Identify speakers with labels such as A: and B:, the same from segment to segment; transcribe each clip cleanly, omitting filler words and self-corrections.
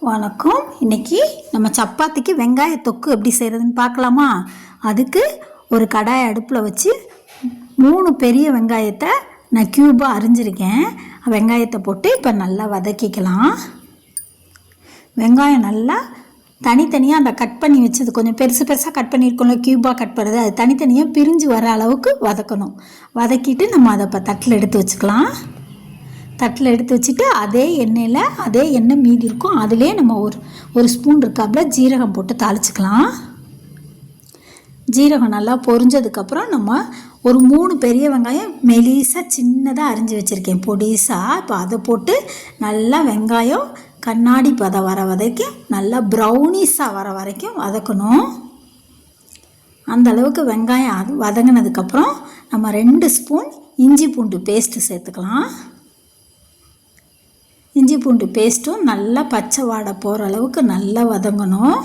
A: வணக்கம். இன்றைக்கி நம்ம சப்பாத்திக்கு வெங்காய தொக்கு எப்படி செய்கிறதுன்னு பார்க்கலாமா? அதுக்கு ஒரு கடாய் அடுப்பில் வச்சு 3 பெரிய வெங்காயத்தை நான் க்யூபாக அரிஞ்சிருக்கேன். வெங்காயத்தை போட்டு இப்போ நல்லா வதக்கிக்கலாம். வெங்காயம் நல்லா தனித்தனியாக அந்த கட் பண்ணி வச்சது கொஞ்சம் பெருசாக கட் பண்ணியிருக்கோம்ல, க்யூபாக கட் பண்ணுறது, அது தனித்தனியாக பிரிஞ்சு வர அளவுக்கு வதக்கணும். வதக்கிட்டு நம்ம அதை இப்போ தட்டில் எடுத்து வச்சுக்கலாம். தட்டில் எடுத்து வச்சுட்டு அதே எண்ணெய் மீதி இருக்கும், அதிலே நம்ம ஒரு ஸ்பூன் இருக்காப்புல ஜீரகம் போட்டு தாளிச்சுக்கலாம். ஜீரகம் நல்லா பொரிஞ்சதுக்கப்புறம் நம்ம ஒரு 3 பெரிய வெங்காயம் மெலிசாக சின்னதாக அரிஞ்சு வச்சுருக்கேன் பொடிசாக. இப்போ அதை போட்டு நல்லா வெங்காயம் கண்ணாடி பதம் வர வரைக்கும் நல்லா ப்ரௌனிஸாக வர வரைக்கும் வதக்கணும். அந்த அளவுக்கு வெங்காயம் வதங்கினதுக்கப்புறம் நம்ம 2 ஸ்பூன் இஞ்சி பூண்டு பேஸ்ட்டு சேர்த்துக்கலாம். இஞ்சி பூண்டு பேஸ்ட்டும் நல்லா பச்சை வாடை போகிற அளவுக்கு நல்லா வதங்கணும்.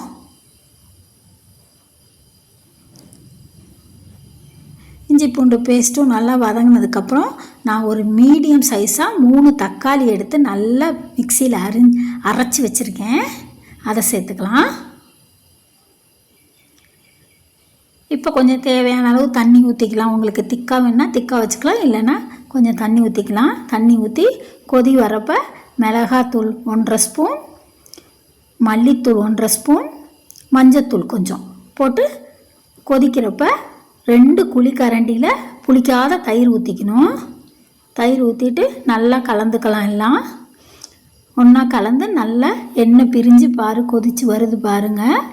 A: இஞ்சி பூண்டு பேஸ்ட்டும் நல்லா வதங்கினதுக்கப்புறம் நான் ஒரு மீடியம் சைஸாக 3 தக்காளி எடுத்து நல்லா மிக்சியில் அரைச்சி வச்சுருக்கேன், அதை சேர்த்துக்கலாம். இப்போ கொஞ்சம் தேவையான அளவு தண்ணி ஊற்றிக்கலாம். உங்களுக்கு திக்காக வேணால் திக்காக வச்சுக்கலாம், இல்லைன்னா கொஞ்சம் தண்ணி ஊற்றிக்கலாம். தண்ணி ஊற்றி கொதி வரப்போ மிளகாத்தூள் 1.5 ஸ்பூன், மல்லித்தூள் 1.5 ஸ்பூன், மஞ்சத்தூள் கொஞ்சம் போட்டு கொதிக்கிறப்ப 2 குழிக்கரண்டியில் புளிக்காத தயிர் ஊற்றிக்கணும். தயிர் ஊற்றிட்டு நல்லா கலந்துக்கலாம். எல்லாம் ஒன்றா கலந்து நல்லா எண்ணெய் பிரிஞ்சு கொதித்து வருது பாருங்கள்.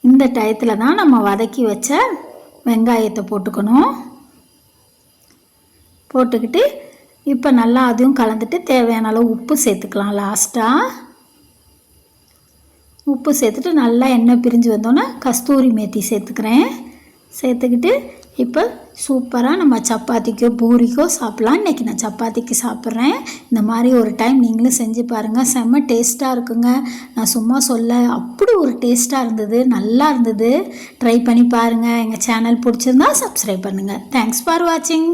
A: இந்த டயத்தில் தான் நம்ம வதக்கி வச்ச வெங்காயத்தை போட்டுக்கணும். போட்டுக்கிட்டு இப்போ நல்லா அதையும் கலந்துட்டு தேவையான அளவு உப்பு சேர்த்துக்கலாம். லாஸ்ட்டாக உப்பு சேர்த்துட்டு நல்லா எண்ணெய் பிரிஞ்சு வந்தோன்னே கஸ்தூரி மேத்தி சேர்த்துக்கிறேன். சேர்த்துக்கிட்டு இப்போ சூப்பராக நம்ம சப்பாத்திக்கோ பூரிக்கோ சாப்பிட்லாம். இன்றைக்கி நான் சப்பாத்திக்கு சாப்பிட்றேன். இந்த மாதிரி ஒரு டைம் நீங்களும் செஞ்சு பாருங்கள், செம்ம டேஸ்ட்டாக இருக்குங்க. நான் சும்மா சொல்ல, அப்படி ஒரு டேஸ்ட்டாக இருந்தது, நல்லா இருந்தது. ட்ரை பண்ணி பாருங்கள். எங்கள் சேனல் பிடிச்சிருந்தா சப்ஸ்கிரைப் பண்ணுங்கள். தேங்க்ஸ் ஃபார் வாட்சிங்.